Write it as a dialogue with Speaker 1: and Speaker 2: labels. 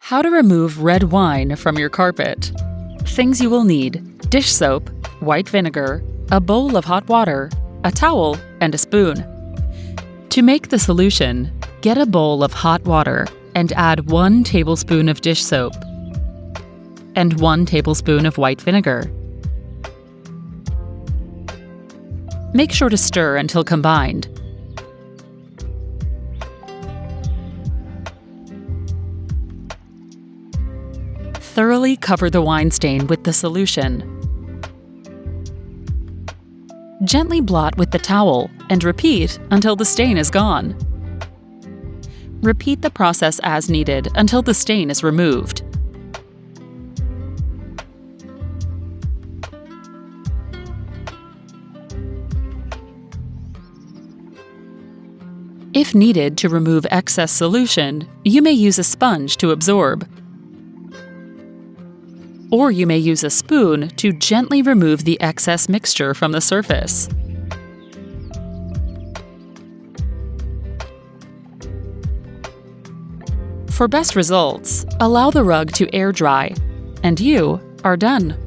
Speaker 1: How to remove red wine from your carpet. Things you will need: dish soap, white vinegar, a bowl of hot water, a towel, and a spoon. To make the solution, get a bowl of hot water and add 1 tablespoon of dish soap and 1 tablespoon of white vinegar. Make sure to stir until combined. Thoroughly cover the wine stain with the solution. Gently blot with the towel and repeat until the stain is gone. Repeat the process as needed until the stain is removed. If needed to remove excess solution, you may use a sponge to absorb. Or you may use a spoon to gently remove the excess mixture from the surface. For best results, allow the rug to air dry, and you are done.